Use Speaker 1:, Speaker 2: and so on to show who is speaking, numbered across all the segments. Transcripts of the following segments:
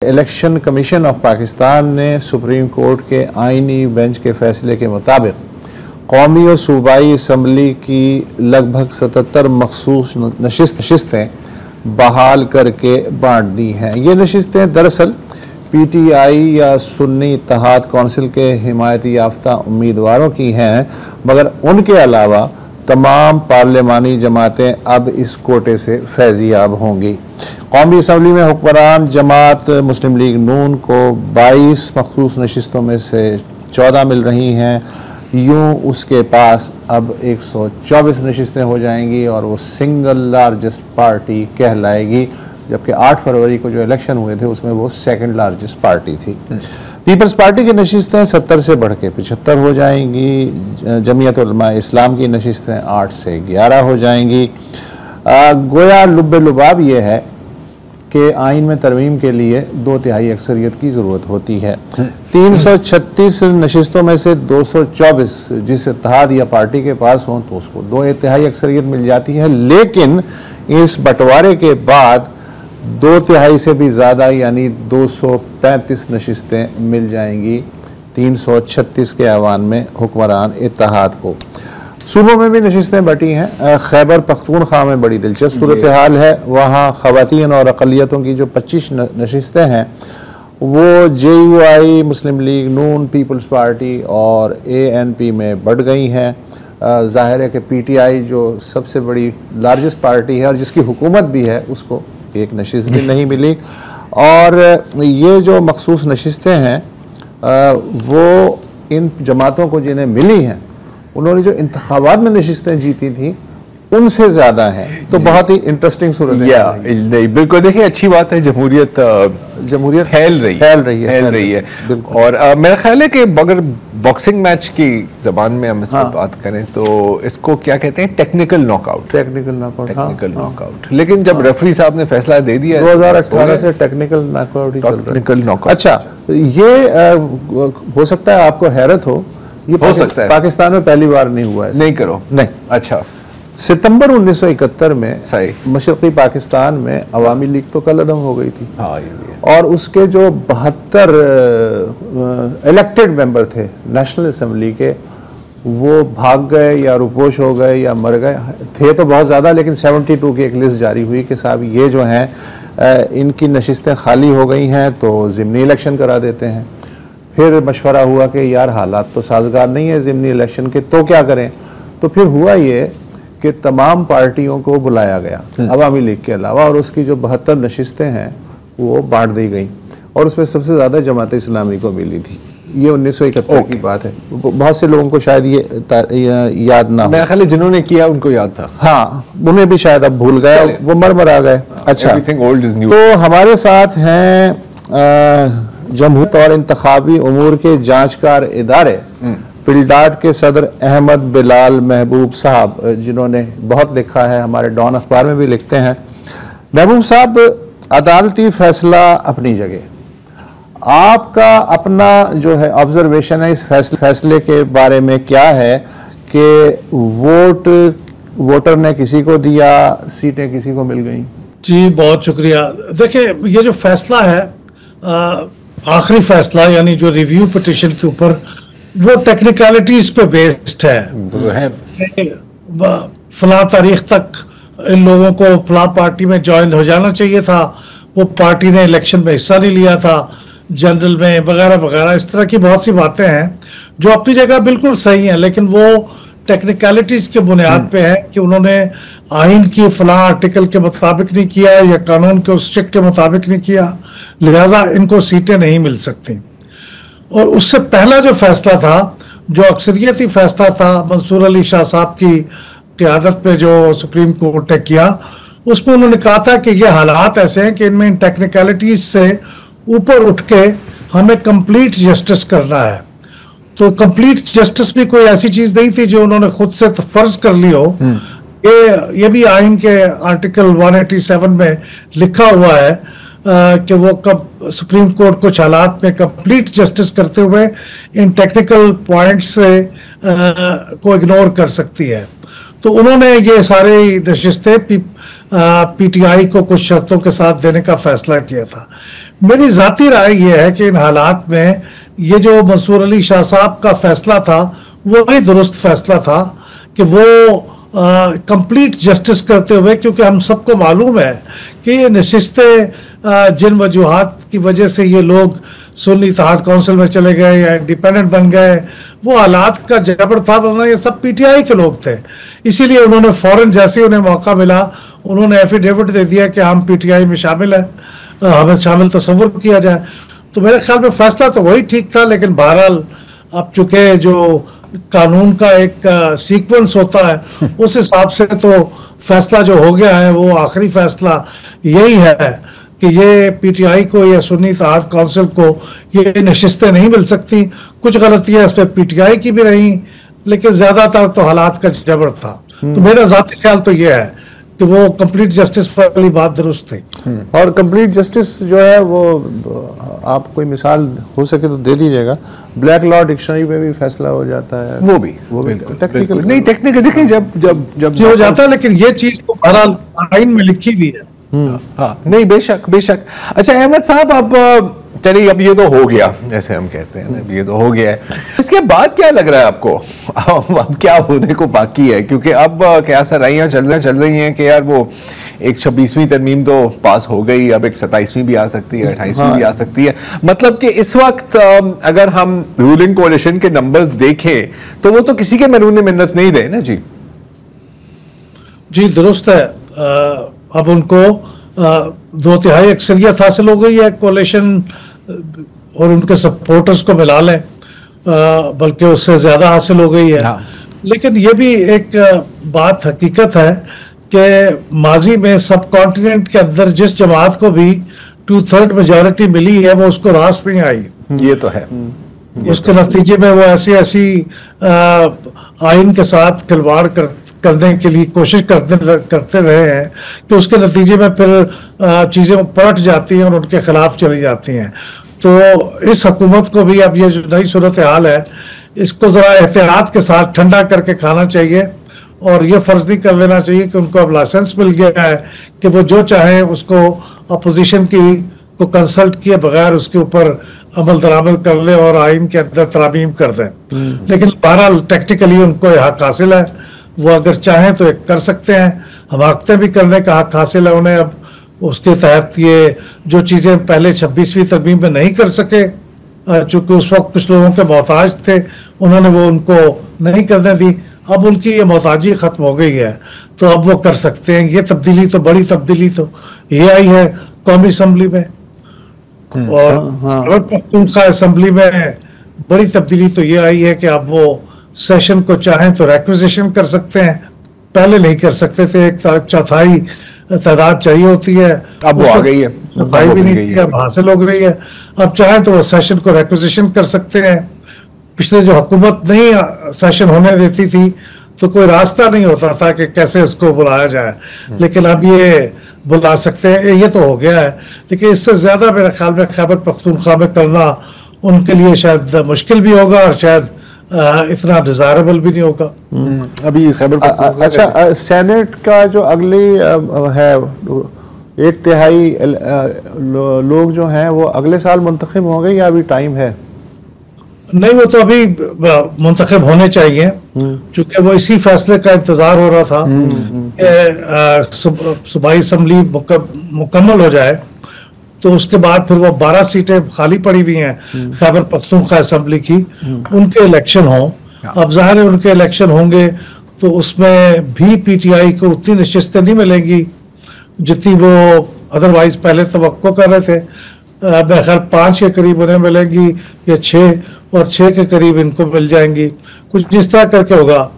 Speaker 1: Election commission of Pakistan ने supreme court के आईनी बेंच के फैसले के मुताबिक कौमी और सूबाई असम्बली की लगभग 77 मखसूस नशिस्तें बहाल करके बांट दी हैं। ये नशिस्तें दरअसल PTI या सुन्नी इत्तेहाद कौंसिल के हिमायती याफ्ता उम्मीदवारों की हैं, मगर उनके अलावा तमाम पार्लिमानी जमातें अब इस कोटे से फैज़याब होंगी। कौमी असम्बली में हुक्मरान जमात मुस्लिम लीग नून को 22 मखसूस नशिस्तों में से 14 मिल रही हैं। यूँ उसके पास अब 124 नशिस्तें हो जाएंगी और वो सिंगल लार्जेस्ट पार्टी कहलाएगी, जबकि 8 फरवरी को जो इलेक्शन हुए थे उसमें वो सेकंड लार्जेस्ट पार्टी थी। पीपल्स पार्टी की नशिस्तें 70 से बढ़ के 75 हो जाएंगी। जमीयत उलमा इस्लाम की नशिस्तें 8 से 11 हो जाएंगी। गोया लुब्बे लुबाब ये है कि आइन में तरमीम के लिए 2/3 अक्सरियत की ज़रूरत होती है। 336 नशिस्तों में से 224 जिस इत्तेहाद या पार्टी के पास हों तो उसको 2/3 अक्सरियत मिल जाती है, लेकिन इस बंटवारे के बाद 2/3 से भी ज़्यादा यानी 235 नशिस्तें मिल जाएंगी 336 के ऐवान में हुक्मरान इत्तेहाद को। सूबों में भी नशिस्तें बटी हैं। खैबर पख्तूनख्वा में बड़ी दिलचस्प सूरत हाल है। वहाँ ख़वातीन और अक़लियतों की जो 25 नशिस्तें हैं वो JUI, मुस्लिम लीग नून, पीपल्स पार्टी और ANP में बढ़ गई हैं। ज़ाहिर है कि PTI जो सबसे बड़ी लार्जेस्ट पार्टी है और जिसकी हुकूमत भी है उसको एक नशिस्त भी नहीं मिली। और ये जो मखसूस नशिस्तें हैं वो इन जमातों को जिन्हें मिली हैं उन्होंने जो इंतखाबात में नशिस्तें जीती थी उनसे ज़्यादा हैं। तो बहुत ही इंटरेस्टिंग सूरत है।
Speaker 2: नहीं, बिल्कुल देखिए, अच्छी बात है, जमहूरियत फैल रही है। और मेरा ख्याल है कि अगर बॉक्सिंग मैच की जबान में हम इसको बात करें तो इसको क्या कहते हैं, टेक्निकल नॉकआउट। लेकिन जब रेफरी साहब ने फैसला दे दिया
Speaker 1: 2018 से टेक्निकल नॉकआउट। अच्छा, ये हो सकता है आपको हैरत हो, ये
Speaker 2: हो सकता है
Speaker 1: पाकिस्तान में पहली बार नहीं हुआ है।
Speaker 2: नहीं करो नहीं। अच्छा, सितंबर
Speaker 1: 1971 में मशरक़ी पाकिस्तान में अवामी लीग तो कलअदम हो गई थी।
Speaker 2: हाँ,
Speaker 1: और उसके जो 72 इलेक्टेड मेंबर थे नेशनल असम्बली के, वो भाग गए या रुपोश हो गए या मर गए थे तो बहुत ज़्यादा, लेकिन 72 की एक लिस्ट जारी हुई कि साहब ये जो हैं इनकी नशिस्तें खाली हो गई हैं तो ज़िमनी इलेक्शन करा देते हैं। फिर मशवरा हुआ कि यार हालात तो साजगार नहीं है ज़िमनी इलेक्शन के, तो क्या करें। तो फिर हुआ ये कि तमाम पार्टियों को बुलाया गया अवामी लीग के अलावा, और उसकी जो 72 नशिस्तें हैं वो बांट दी गई और उसमें सबसे ज़्यादा जमात इस्लामी को मिली थी। ये 1971 की बात है। बहुत से लोगों को शायद ये याद ना हो।
Speaker 2: मेरा ख्याल है जिन्होंने किया उनको याद था।
Speaker 1: हाँ, उन्हें भी शायद अब भूल गए, वो मर आ गए। अच्छा,
Speaker 2: ओल्ड इज न्यू।
Speaker 1: तो हमारे साथ हैं जमहूरियत और इंतखाबी उमूर के जांचकार इदारे पिलडाट के सदर अहमद बिलाल महबूब साहब, जिन्होंने बहुत लिखा है, हमारे डॉन अखबार में भी लिखते हैं। महबूब साहब, अदालती फैसला अपनी जगह, आपका अपना जो है ऑब्जर्वेशन है इस फैसले के बारे में क्या है कि वोटर ने किसी को दिया, सीटें किसी को मिल गई?
Speaker 3: जी, बहुत शुक्रिया। देखिए, ये जो फैसला है आखिरी फैसला, यानी जो रिव्यू पिटिशन के ऊपर, वो टेक्निकलिटीज पे बेस्ड है। फला तारीख तक इन लोगों को फला पार्टी में ज्वाइन हो जाना चाहिए था, वो पार्टी ने इलेक्शन में हिस्सा नहीं लिया था, जनरल में वगैरह वगैरह, इस तरह की बहुत सी बातें हैं जो अपनी जगह बिल्कुल सही हैं, लेकिन वो टेक्निकलिटीज के बुनियाद पे है कि उन्होंने आइन की फला आर्टिकल के मुताबिक नहीं किया या कानून के उस चेक के मुताबिक नहीं किया, लिहाजा इनको सीटें नहीं मिल सकती। और उससे पहला जो फैसला था, जो अक्सरियती फैसला था मंसूर अली शाह साहब की क़यादत में जो सुप्रीम कोर्ट ने किया, उसमें उन्होंने कहा था कि ये हालात ऐसे हैं कि इनमें इन टेक्निकलिटीज से ऊपर उठ के हमें कंप्लीट जस्टिस करना है। तो कंप्लीट जस्टिस भी कोई ऐसी चीज नहीं थी जो उन्होंने खुद से फर्ज कर ली हो। ये भी आइन के आर्टिकल 187 में लिखा हुआ है कि वो कब सुप्रीम कोर्ट कुछ हालात में कंप्लीट जस्टिस करते हुए इन टेक्निकल पॉइंट्स से को इग्नोर कर सकती है। तो उन्होंने ये सारे नशिस्तें PTI को कुछ शर्तों के साथ देने का फैसला किया था। मेरी जाती राय ये है कि इन हालात में ये जो मंसूर अली शाह साहब का फैसला था वो ही दुरुस्त फैसला था कि वो कंप्लीट जस्टिस करते हुए, क्योंकि हम सबको मालूम है कि ये नशिस्तें जिन वजूहात की वजह से ये लोग सुन्नी इत्तेहाद काउंसिल में चले गए या इंडिपेंडेंट बन गए, वो हालात का जबर था, वरना ये सब पीटीआई के लोग थे। इसीलिए उन्होंने फौरन जैसे ही उन्हें मौका मिला उन्होंने एफिडेविट दे दिया कि हम पीटीआई में शामिल हैं, हमें शामिल तस्वुर किया जाए। तो मेरे ख्याल में फैसला तो वही ठीक था, लेकिन बहरहाल अब चूंकि जो कानून का एक सीक्वेंस होता है उस हिसाब से तो फैसला जो हो गया है वो आखिरी फैसला यही है कि ये पीटीआई को या सुन्नी इत्तेहाद काउंसिल को ये नशिस्तें नहीं मिल सकती। कुछ गलतियां इस पर पीटीआई की भी रही, लेकिन ज्यादातर तो हालात का जबर था। तो मेरा जाती ख्याल तो ये है कि वो कंप्लीट जस्टिस वाली बात दुरुस्त थी।
Speaker 1: और कंप्लीट जस्टिस जो है वो आप कोई मिसाल हो सके तो दे दीजिएगा। ब्लैक लॉ डिक्शनरी में भी फैसला हो जाता है,
Speaker 2: वो भी टेक्निकल नहीं, टेक्निकल देखिए जब
Speaker 3: हो जाता है, लेकिन ये चीज तो बहरहाल आइन में लिखी हुई है।
Speaker 2: हाँ नहीं, बेशक बेशक। अच्छा अहमद साहब, अब चलिए अब ये तो हो गया, जैसे हम कहते हैं ना, ये तो हो गया है। इसके बाद क्या लग रहा है आपको? अब क्या होने को बाकी है? क्योंकि अब क्या सराइयां चल रही हैं कि यार वो एक 26वीं तरमीम तो पास हो गई, अब एक 27वीं भी आ सकती है, 28वीं भी आ सकती है। मतलब कि इस वक्त अगर हम रूलिंग कोalition के नंबर्स देखें तो वो तो किसी के मरूने मिन्नत नहीं रहे ना जी।
Speaker 3: जी दुरुस्त है। अब उनको 2/3 अक्सरियत हासिल हो गई है कोalition और उनके सपोर्टर्स को मिला लें, बल्कि उससे ज्यादा हासिल हो गई है। हाँ। लेकिन ये भी एक बात हकीकत है कि माजी में सब कॉन्टिनेंट के अंदर जिस जमात को भी 2/3 मेजॉरिटी मिली है वो उसको रास नहीं आई।
Speaker 2: ये तो है।
Speaker 3: उसके नतीजे में वो ऐसी आइन के साथ खिलवाड़ करने के लिए कोशिश करते रहे हैं कि उसके नतीजे में फिर चीजें पलट जाती हैं और उनके खिलाफ चली जाती हैं। तो इस हुकूमत को भी अब ये जो नई सूरत हाल है इसको जरा एहतियात के साथ ठंडा करके खाना चाहिए और ये फर्ज नहीं कर लेना चाहिए कि उनको अब लाइसेंस मिल गया है कि वो जो चाहे उसको अपोजिशन को कंसल्ट किए बगैर उसके ऊपर अमल दरामल कर ले और आइन के अंदर तरामीम कर दें। लेकिन बहरहाल टेक्निकली उनको यह हक हासिल है, वो अगर चाहें तो एक कर सकते हैं। हमाकतें भी करने का हक हासिल है उन्हें। अब उसके तहत ये जो चीज़ें पहले 26वीं तरमीम में नहीं कर सके, चूंकि उस वक्त कुछ लोगों के मोहताज थे, उन्होंने वो उनको नहीं करने दी। अब उनकी ये मोहताजी ख़त्म हो गई है तो अब वो कर सकते हैं। ये तब्दीली तो बड़ी तब्दीली तो ये आई है कौमी असम्बली में, और पख्तूनख्वा असम्बली में बड़ी तब्दीली तो ये आई है कि अब वो सेशन को चाहें तो रिक्विजिशन कर सकते हैं। पहले नहीं कर सकते थे, एक चौथाई तादाद चाहिए होती है,
Speaker 2: अब वो आ गई है,
Speaker 3: चौथाई भी नहीं थी, अब हासिल हो गई है। अब चाहें तो वो सेशन को रिक्विजिशन कर सकते हैं। पिछले जो हुकूमत नहीं सेशन होने देती थी तो कोई रास्ता नहीं होता था कि कैसे उसको बुलाया जाए, लेकिन अब ये बुला सकते हैं। ये तो हो गया है, लेकिन इससे ज्यादा मेरे ख्याल में खैबर पख्तूनख्वा में करना उनके लिए शायद मुश्किल भी होगा और शायद इतना डिजायरेबल भी नहीं होगा।
Speaker 2: अभी खैबर
Speaker 1: अच्छा, सेनेट का जो अगली है 1/3 लोग जो हैं वो अगले साल मुंतखब होंगे या अभी टाइम है?
Speaker 3: नहीं, वो तो अभी मुंतखब होने चाहिए, क्योंकि वो इसी फैसले का इंतजार हो रहा था कि सूबाई असम्बली मुकम्मल हो जाए तो उसके बाद फिर वो 12 सीटें खाली पड़ी हुई हैं खैबर पख्तूनख्वा असम्बली की, उनके इलेक्शन हों। अब जाहिर है उनके इलेक्शन होंगे तो उसमें भी पीटीआई को उतनी नशिस्तें नहीं मिलेंगी जितनी वो अदरवाइज पहले तवक्को कर रहे थे। मेरे ख्याल 5 के करीब उन्हें मिलेंगी या 6, और 6 के करीब इनको मिल जाएंगी। कुछ जिस तरह करके होगा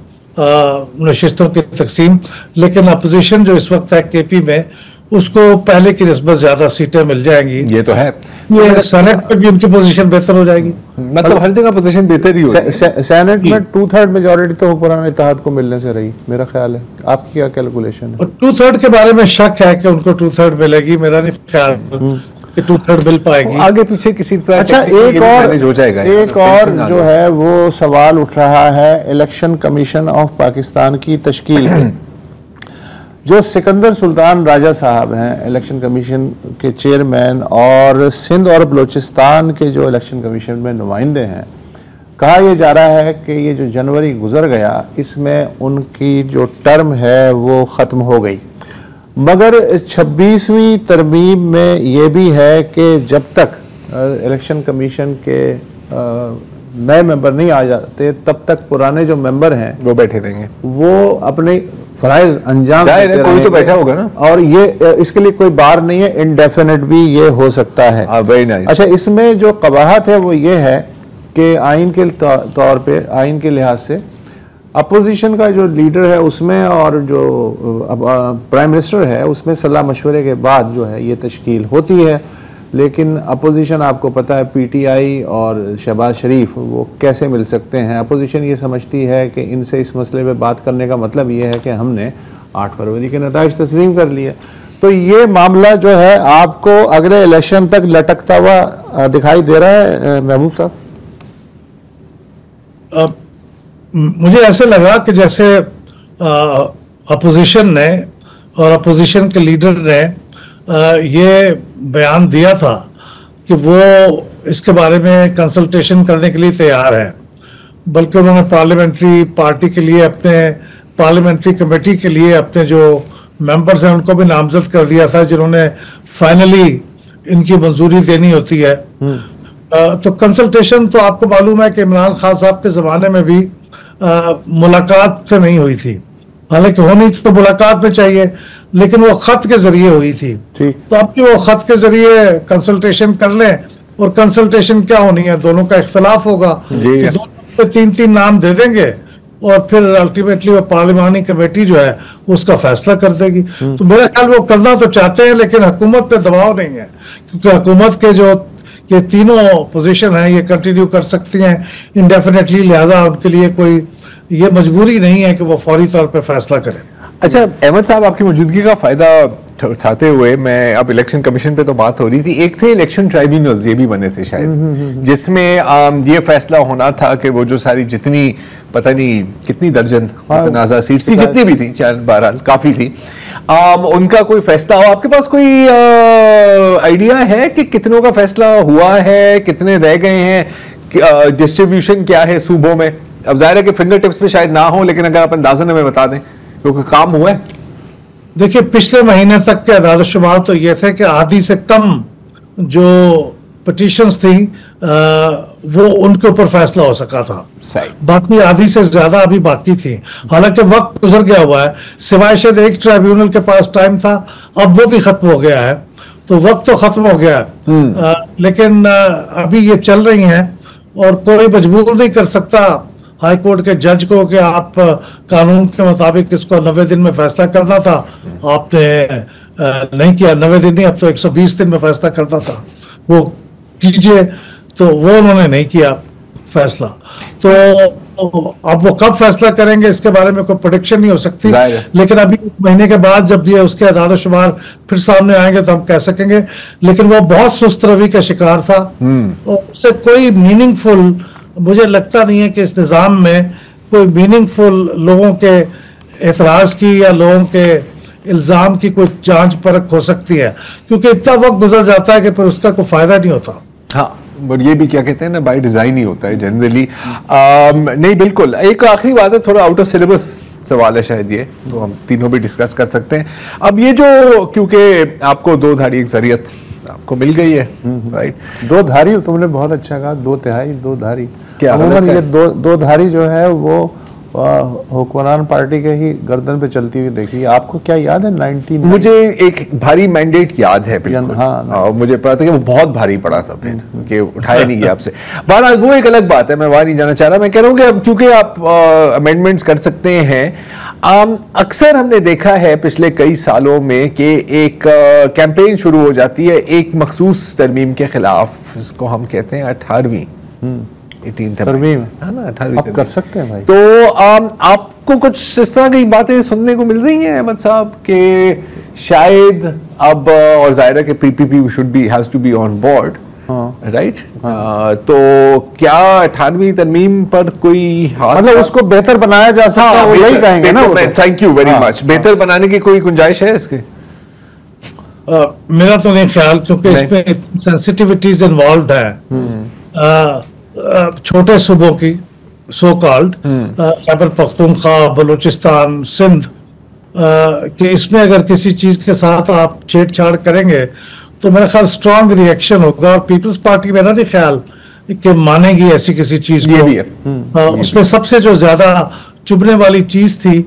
Speaker 3: नशिस्तों की तकसीम। लेकिन अपोजिशन जो इस वक्त है केपी में, उसको पहले की निस्बत ज्यादा सीटें मिल जाएंगी।
Speaker 2: ये तो है।
Speaker 3: ये सेनेट में भी उनकी पोजीशन बेहतर हो जाएगी,
Speaker 2: मतलब हर जगह पोजीशन बेहतर ही होगी।
Speaker 1: सेनेट में 2/3 मेजॉरिटी तो हुक्मरान इत्तेहाद को मिलने से रही, मेरा ख्याल है। आपकी क्या कैलकुलेशन है?
Speaker 3: 2/3 के बारे में शक है कि उनको 2/3 मिलेगी, मेरा नहीं ख्याल कि 2/3 मिल पाएगी।
Speaker 2: आगे पीछे किसी तरह।
Speaker 1: अच्छा, एक और जो है वो सवाल उठ रहा है इलेक्शन कमीशन ऑफ पाकिस्तान की तश्कील में। जो सिकंदर सुल्तान राजा साहब हैं इलेक्शन कमीशन के चेयरमैन और सिंध और बलूचिस्तान के जो इलेक्शन कमीशन में नुमाइंदे हैं, कहा यह जा रहा है कि ये जो जनवरी गुजर गया इसमें उनकी जो टर्म है वो ख़त्म हो गई। मगर 26वीं तरमीम में ये भी है कि जब तक इलेक्शन कमीशन के नए मेंबर नहीं आ जाते तब तक पुराने जो मेंबर हैं
Speaker 2: वो बैठे रहेंगे,
Speaker 1: वो अपने फराइज अंजाम देते
Speaker 2: कोई तो बैठा होगा ना।
Speaker 1: और ये इसके लिए कोई बार नहीं है, इनडेफिनेट भी ये हो सकता है।
Speaker 2: Very nice.
Speaker 1: अच्छा, इसमें जो कबाहत है वो ये है कि आइन के तौर पे, आइन के लिहाज से अपोजिशन का जो लीडर है उसमें और जो प्राइम मिनिस्टर है उसमें सलाह मशवरे के बाद जो है ये तश्कील होती है। लेकिन अपोजिशन, आपको पता है पीटीआई और शहबाज शरीफ वो कैसे मिल सकते हैं। अपोजिशन ये समझती है कि इनसे इस मसले पे बात करने का मतलब ये है कि हमने 8 फरवरी के नताइज तस्लीम कर लिए। तो ये मामला जो है आपको अगले इलेक्शन तक लटकता हुआ दिखाई दे रहा है महबूब साहब?
Speaker 3: मुझे ऐसे लगा कि जैसे अपोजिशन ने और अपोजिशन के लीडर ने ये बयान दिया था कि वो इसके बारे में कंसल्टेशन करने के लिए तैयार है, बल्कि उन्होंने पार्लियामेंट्री पार्टी के लिए, अपने पार्लियामेंट्री कमेटी के लिए अपने जो मेंबर्स हैं उनको भी नामजद कर दिया था, जिन्होंने फाइनली इनकी मंजूरी देनी होती है। तो कंसल्टेशन तो आपको मालूम है कि इमरान खान साहब के ज़माने में भी मुलाकात तो नहीं हुई थी, हालांकि होनी तो मुलाकात में चाहिए, लेकिन वो खत के जरिए हुई थी। तो अब कि वो खत के जरिए कंसल्टेशन कर लें, और कंसल्टेशन क्या होनी है, दोनों का इख्तलाफ होगा, तो दोनों 3-3 नाम दे देंगे और फिर अल्टीमेटली वो पार्लिमानी कमेटी जो है उसका फैसला कर देगी। तो मेरा ख्याल वो करना तो चाहते हैं, लेकिन हुकूमत पे दबाव नहीं है, क्योंकि हुकूमत के जो ये तीनों पोजीशन है ये कंटिन्यू कर सकती हैं इंडेफिनेटली, लिहाजा उनके लिए कोई ये मजबूरी नहीं है कि वो फौरी तौर पे फैसला करें।
Speaker 2: अच्छा अहमद साहब, आपकी मौजूदगी का फायदा उठाते हुए मैं, अब इलेक्शन कमीशन पे तो बात हो रही थी, एक थे इलेक्शन ट्राइब्यूनल्स, ये भी बने थे शायद, जिसमें ये फैसला होना था कि वो जो सारी जितनी पता नहीं कितनी दर्जन नाजा सीट थी, जितनी भी थी, 4-12 काफी थी, उनका कोई फैसला हो। आपके पास कोई आइडिया है कि कितनों का फैसला हुआ है, कितने रह गए हैं, डिस्ट्रीब्यूशन क्या है सूबों में? अब जाहिर है कि फिंगर टिप्स पे शायद ना हो, लेकिन अगर आप अंदाजन हमें बता दें क्योंकि काम हुआ है।
Speaker 3: देखिए, पिछले महीने तक के अदालत शुमार तो ये थे कि आधी से कम जो पिटीशंस थी वो उनके ऊपर फैसला हो सका था, बाकी आधी से ज्यादा अभी बाकी थी। हालांकि वक्त गुजर गया हुआ है, सिवाय शायद एक ट्राइब्यूनल के पास टाइम था, अब वो भी खत्म हो गया है, तो वक्त तो खत्म हो गया है। लेकिन अभी ये चल रही हैं और कोई मजबूर नहीं कर सकता हाई कोर्ट के जज को कि आप कानून के मुताबिक इसको 90 दिन में फैसला करना था, आपने नहीं किया। 90 दिन नहीं, अब तो 120 दिन में फैसला करना था, वो कीजिए, तो वो उन्होंने नहीं किया फैसला। तो अब वो कब फैसला करेंगे इसके बारे में कोई प्रेडिक्शन नहीं हो सकती, लेकिन अभी एक महीने के बाद जब ये उसके अदालत शुमार फिर सामने आएंगे तो हम कह सकेंगे। लेकिन वो बहुत सुस्त रवि का शिकार था और उससे कोई मीनिंगफुल, मुझे लगता नहीं है कि इस निज़ाम में कोई मीनिंगफुल लोगों के एतराज़ की या लोगों के इल्ज़ाम की कोई जांच परख हो सकती है, क्योंकि इतना वक्त गुजर जाता है कि फिर उसका कोई फ़ायदा नहीं होता।
Speaker 2: हाँ, और ये भी क्या कहते हैं ना, बाय डिज़ाइन ही होता है जनरली। नहीं, बिल्कुल। एक आखिरी बात है, थोड़ा आउट ऑफ सिलेबस सवाल है शायद, ये तो हम तीनों भी डिस्कस कर सकते हैं। अब ये जो, क्योंकि आपको 2 धारी अक्सरियत आपको मिल गई है, राइट?
Speaker 1: 2 धारी, तुमने बहुत अच्छा कहा, 2 तिहाई 2 धारी। अमूमन ये 2 धारी जो है वो हुक्मरान पार्टी के ही गर्दन पे चलती हुई देखी। आपको क्या याद है 19?
Speaker 2: मुझे एक भारी मैंडेट याद है,
Speaker 1: हाँ,
Speaker 2: मुझे पता था कि वो बहुत भारी पड़ा था, फिर कि उठाया नहीं गया आपसे। बहरहाल वो एक अलग बात है, मैं वहां नहीं जाना चाह रहा। मैं कह रहा हूँ कि अब क्योंकि आप अमेंडमेंट्स कर सकते हैं, अक्सर हमने देखा है पिछले कई सालों में कि एक कैंपेन शुरू हो जाती है एक मखसूस तरमीम के खिलाफ, इसको हम कहते हैं 18वीं 18th तरमीम, है ना, 18वीं
Speaker 1: आप कर सकते हैं भाई।
Speaker 2: तो आपको कुछ इस तरह की बातें सुनने को मिल रही हैं अहमद साहब कि शायद अब, और जाहिर है कि PPP should be, has to be on board, right. तो क्या 18वीं तरमीम पर कोई
Speaker 1: मतलब उसको बेहतर बनाया जा सकता है, वो यही कहेंगे ना?
Speaker 2: Thank you very much. बेहतर बनाने की कोई गुंजाइश है इसके?
Speaker 3: मेरा तो नहीं ख्याल, क्योंकि इसमें सेंसिटिविटीज इन्वॉल्व है। छोटे सूबों की सो कॉल्ड खैबर पख्तूनख्वा, बलूचिस्तान, सिंध कि इसमें अगर किसी चीज के साथ आप छेड़छाड़ करेंगे तो मेरा ख्याल स्ट्रांग रिएक्शन होगा, और पीपल्स पार्टी मेरा नहीं ख्याल कि मानेगी ऐसी किसी चीज को।
Speaker 2: भी है।
Speaker 3: उसमें सबसे जो ज्यादा चुभने वाली चीज थी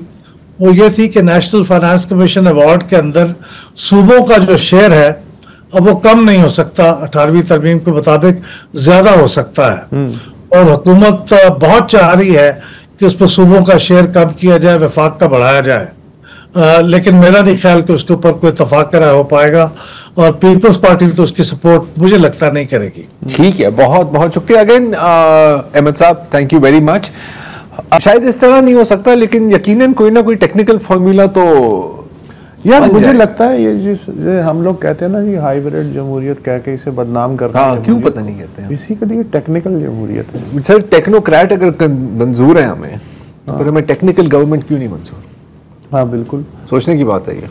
Speaker 3: वो ये थी कि नेशनल फाइनेंस कमीशन अवार्ड के अंदर सूबों का जो शेयर है अब वो कम नहीं हो सकता, 18वीं तरमीम के मुताबिक ज्यादा हो सकता है। और हुकूमत बहुत चाह रही है कि उस पर सूबों का शेयर कम किया जाए, वफाक का बढ़ाया जाए, लेकिन मेरा नहीं ख्याल कि उसके ऊपर कोई तफाकरा हो पाएगा, और पीपल्स पार्टी तो उसकी सपोर्ट मुझे लगता नहीं करेगी।
Speaker 2: ठीक है, बहुत बहुत शुक्रिया अगेन अहमद साहब, थैंक यू वेरी मच। शायद इस तरह नहीं हो सकता, लेकिन यकीनन कोई ना कोई टेक्निकल फॉर्मूला तो
Speaker 1: यार मुझे लगता है ये हम लोग कहते हैं ना कि हाइब्रिड जमहूरियत कह के इसे बदनाम करते हैं।
Speaker 2: क्यों पता नहीं कहते हैं?
Speaker 1: बेसिकली टेक्निकल जमहूरियत है
Speaker 2: सर। टेक्नोक्रेट अगर मंजूर है हमें, तो फिर हमें टेक्निकल गवर्नमेंट क्यों नहीं मंजूर?
Speaker 1: हाँ बिल्कुल,
Speaker 2: सोचने की बात है ये।